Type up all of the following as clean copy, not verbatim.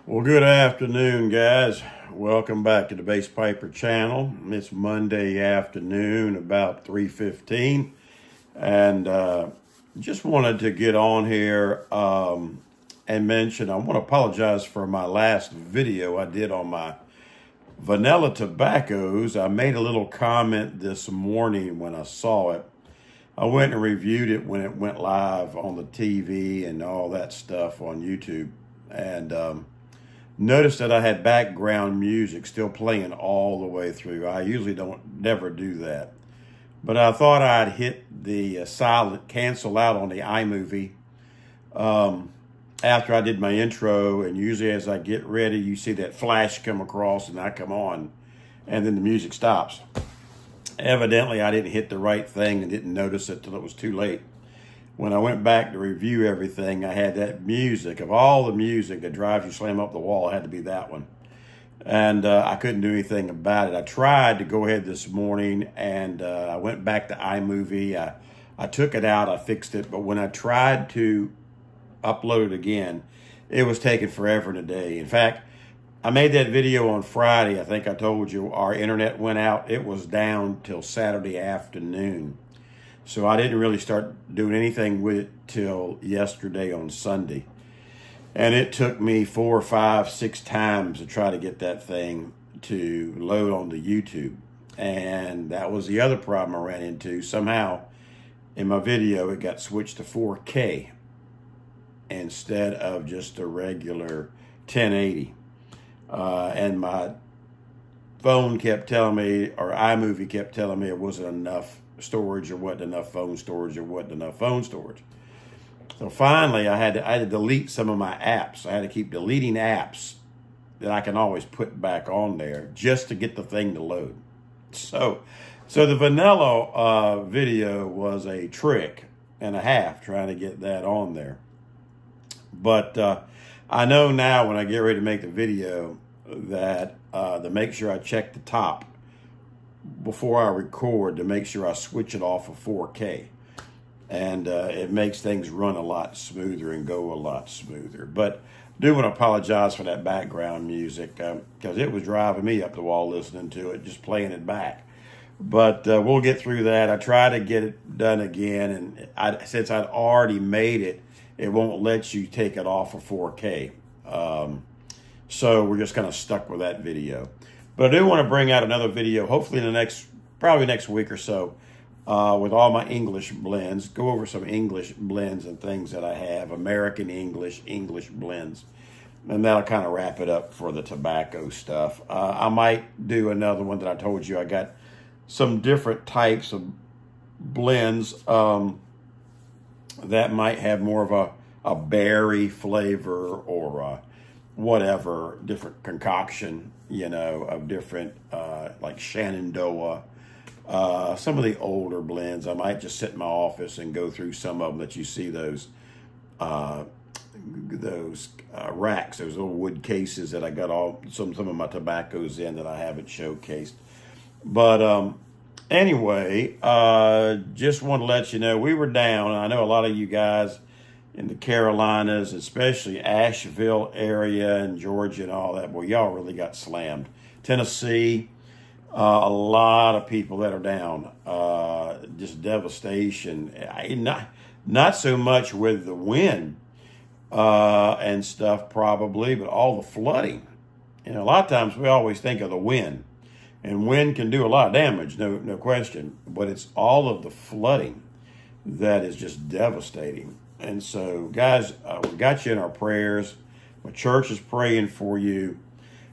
Well, good afternoon, guys. Welcome back to the Bass Piper channel. It's Monday afternoon, about 3:15, and just wanted to get on here and mention, I want to apologize for my last video I did on my vanilla tobaccos. I made a little comment this morning when I saw it. I went and reviewed it when it went live on the TV and all that stuff on YouTube, and noticed that I had background music still playing all the way through. I usually never do that. But I thought I'd hit the silent cancel out on the iMovie after I did my intro. And usually as I get ready, you see that flash come across and I come on and then the music stops. Evidently, I didn't hit the right thing and didn't notice it till it was too late. When I went back to review everything, I had that music. Of all the music that drives you slam up the wall, it had to be that one. And I couldn't do anything about it. I tried to go ahead this morning, and I went back to iMovie. I took it out, I fixed it, but when I tried to upload it again, it was taking forever and a day. In fact, I made that video on Friday. I think I told you our internet went out. It was down till Saturday afternoon. So I didn't really start doing anything with it till yesterday on Sunday. And it took me 4, 5, 6 times to try to get that thing to load onto YouTube. And that was the other problem I ran into. Somehow in my video, it got switched to 4K instead of just a regular 1080. And my phone kept telling me, or iMovie kept telling me it wasn't enough storage, or wasn't enough phone storage, or wasn't enough phone storage. So finally, I had to delete some of my apps. I had to keep deleting apps that I can always put back on there just to get the thing to load. So the vanilla video was a trick and a half trying to get that on there. But I know now when I get ready to make the video that to make sure I check the top before I record, to make sure I switch it off of 4K. And it makes things run a lot smoother and go a lot smoother. But I do want to apologize for that background music because it was driving me up the wall listening to it, just playing it back. But we'll get through that. I try to get it done again, and since I'd already made it, it won't let you take it off of 4K. So we're just kind of stuck with that video. But I do want to bring out another video, hopefully in the probably next week or so, with all my English blends. Go over some English blends and things that I have, American English blends. And that'll kind of wrap it up for the tobacco stuff. I might do another one that I told you. I got some different types of blends that might have more of a berry flavor or whatever, different concoction, you know, of different, like Shenandoah. Some of the older blends, I might just sit in my office and go through some of them that you see those racks, those little wood cases that I got some of my tobaccos in that I haven't showcased. But anyway, just want to let you know we were down. I know a lot of you guys in the Carolinas, especially Asheville area and Georgia and all that, boy, y'all really got slammed. Tennessee, a lot of people that are down, just devastation. Not so much with the wind and stuff probably, but all the flooding. You know, a lot of times we always think of the wind, and wind can do a lot of damage, no question, but it's all of the flooding that is just devastating. And so, guys, we got you in our prayers. My church is praying for you.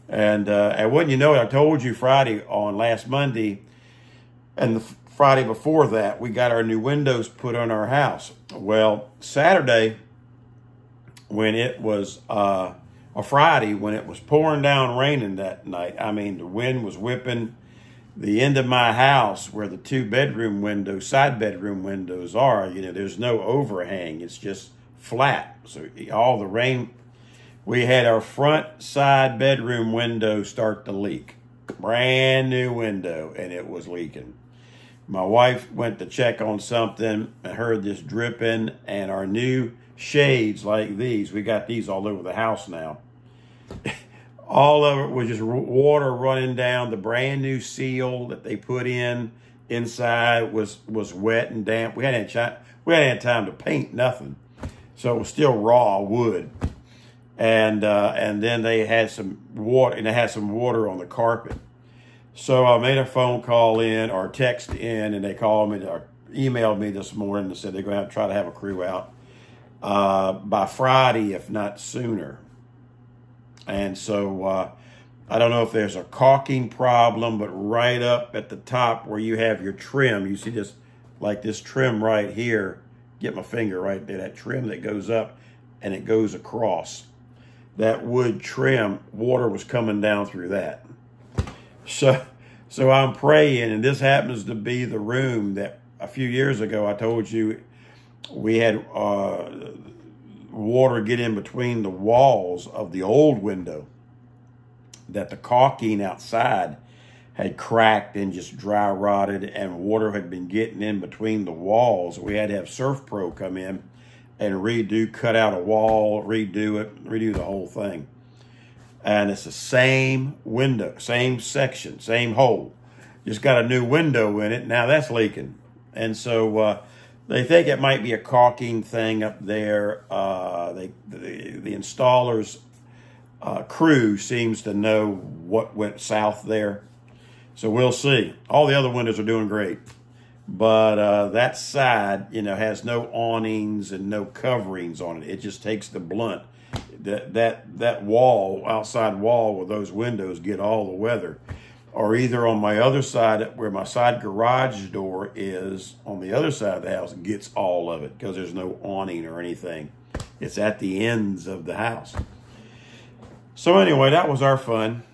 And wouldn't you know it, I told you Friday on last Monday and the Friday before that, we got our new windows put on our house. Well, Saturday, when it was a Friday, when it was pouring down raining that night, I mean, the wind was whipping the end of my house where the 2-bedroom windows, side bedroom windows are. You know, there's no overhang. It's just flat. So all the rain, we had our front side bedroom window start to leak. Brand new window, and it was leaking. My wife went to check on something and heard this dripping, and our new shades like these, we got these all over the house now. all of it was just water running down. The brand new seal that they put in inside was wet and damp. We hadn't had time to paint nothing, so it was still raw wood. And then they had some water, and they had some water on the carpet. So I made a phone call in or text in, and they called me or emailed me this morning and said they're going to try to have a crew out by Friday, if not sooner. And so I don't know if there's a caulking problem, but right up at the top where you have your trim, you see this, like this trim right here. Get my finger right there, that trim that goes up and it goes across. That wood trim, water was coming down through that. So I'm praying, and this happens to be the room that a few years ago I told you we had water get in between the walls of the old window, that the caulking outside had cracked and just dry rotted, and water had been getting in between the walls. We had to have Surf Pro come in and cut out a wall, redo the whole thing. And it's the same window, same section, same hole. Just got a new window in it. Now that's leaking. And so they think it might be a caulking thing up there. The installer's crew seems to know what went south there. So we'll see. All the other windows are doing great. But that side, has no awnings and no coverings on it. It just takes the blunt. That wall, outside wall where those windows get all the weather. Or either on my other side, where my side garage door is, on the other side of the house, gets all of it because there's no awning or anything. It's at the ends of the house. So anyway, that was our fun.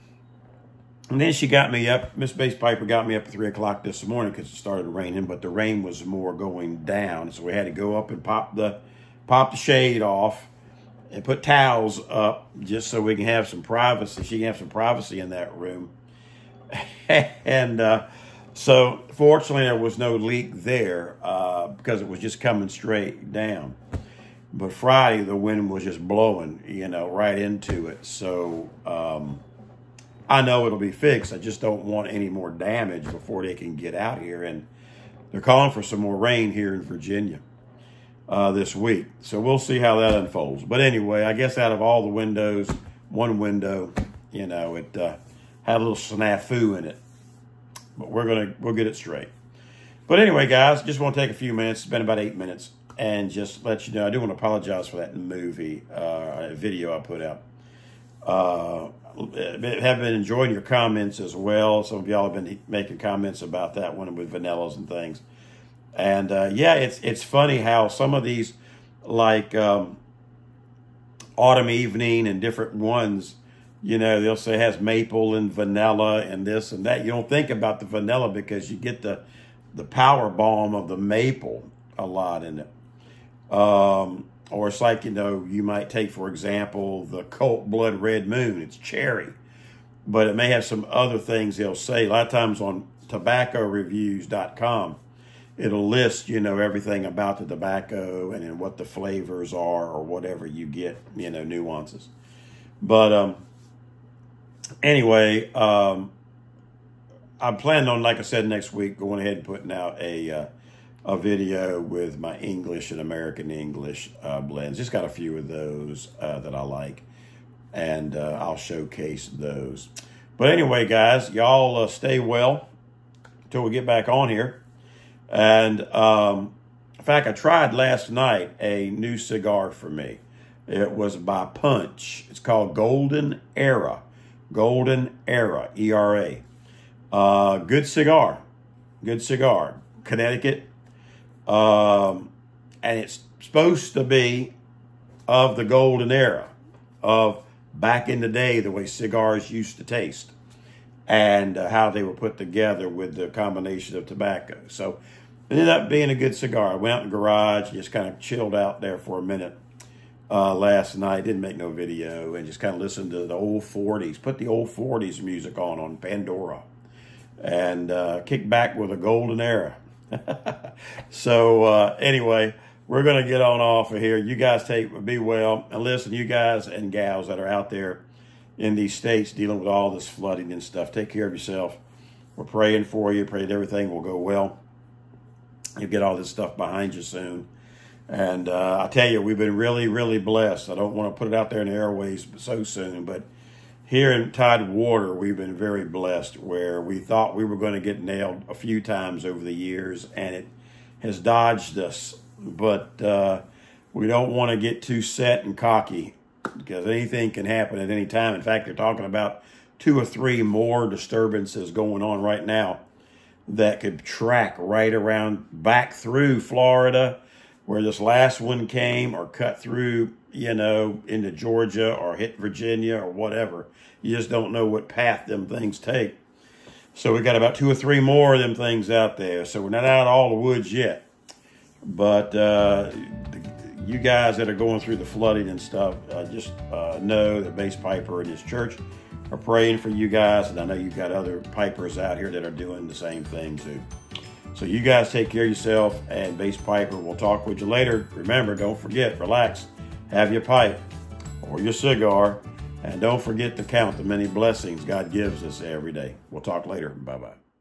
And then she got me up, Miss Bass Piper got me up at 3 o'clock this morning because it started raining, but the rain was more going down. So we had to go up and pop the shade off and put towels up just so we can have some privacy. She can have some privacy in that room. And so fortunately there was no leak there because it was just coming straight down. But Friday the wind was just blowing, right into it. So I know it'll be fixed. I just don't want any more damage before they can get out here. And they're calling for some more rain here in Virginia this week. So we'll see how that unfolds. But anyway, I guess out of all the windows, one window, it had a little snafu in it. But we'll get it straight. But anyway, guys, just want to take a few minutes. It's been about 8 minutes. And just let you know, I do want to apologize for that video I put out. Have been enjoying your comments as well. Some of y'all have been making comments about that one with vanillas and things. And yeah, it's funny how some of these, like Autumn Evening and different ones, they'll say it has maple and vanilla and this and that. You don't think about the vanilla because you get the power bomb of the maple a lot in it. Or it's like, you might take, for example, the Colt Blood Red Moon. It's cherry. But it may have some other things they'll say. A lot of times on tobaccoreviews.com, it'll list, everything about the tobacco and then what the flavors are or whatever you get, nuances. But anyway, I'm planning on, like I said, next week, going ahead and putting out a video with my English and American English blends. Just got a few of those that I like, and I'll showcase those. But anyway, guys, y'all stay well until we get back on here. And in fact, I tried last night a new cigar for me. It was by Punch. It's called Golden Era. Golden Era, E-R-A. Good cigar. Good cigar. Connecticut. And it's supposed to be of the golden era of back in the day, the way cigars used to taste and how they were put together with the combination of tobacco. So it ended up being a good cigar. I went out in the garage, just kind of chilled out there for a minute last night. Didn't make no video and just kind of listened to the old 40s. Put the old 40s music on Pandora and kicked back with a golden era. So anyway, we're going to get on off of here. You guys be well. And listen, you guys and gals that are out there in these states dealing with all this flooding and stuff. Take care of yourself. We're praying for you. Pray that everything will go well. You'll get all this stuff behind you soon. And I tell you, we've been really, really blessed. I don't want to put it out there in the airways so soon, but here in Tidewater, we've been very blessed, where we thought we were going to get nailed a few times over the years, and it has dodged us. But we don't want to get too set and cocky, because anything can happen at any time. In fact, they're talking about 2 or 3 more disturbances going on right now that could track right around back through Florida, where this last one came, or cut through, you know, into Georgia or hit Virginia or whatever. You just don't know what path them things take. So we got about 2 or 3 more of them things out there. So we're not out of all the woods yet. But you guys that are going through the flooding and stuff, just know that Bass Piper and his church are praying for you guys. And I know you've got other pipers out here that are doing the same thing too. So you guys take care of yourself, and Bass Piper will talk with you later. Remember, don't forget, relax, have your pipe or your cigar, and don't forget to count the many blessings God gives us every day. We'll talk later. Bye-bye.